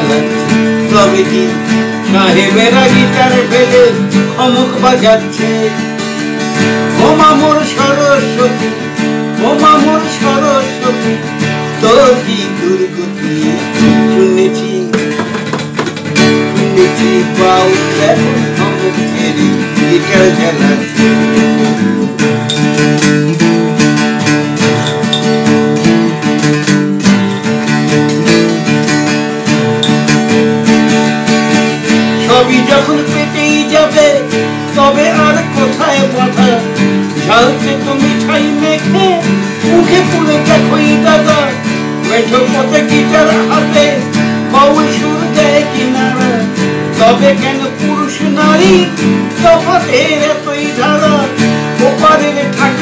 জ্বালাচ্ছে। তবে কি সাহেবেরা গিটার ফেলে খমক বাজাচ্ছে। ও মামুর সরস্বতী, ও মামুর সরস্বতী, তোর কি দুর্গতি। শুনেছি শুনেছি বাউল এখন খমক ছেড়ে গিটার জ্বালাচ্ছে। সবই যখন পেটেই যাবে তবে আর কোথায় বাধা। ঝালতে তো মিঠাই মেখে মুখে পুরে দেখোই দাদা। মেঠো পথে গিটার হাতে বাউল সুর দেয় কিনারা। তবে কেন পুরুষ নারী তফাতের এতই ধারা। ওপারের ঠাকুর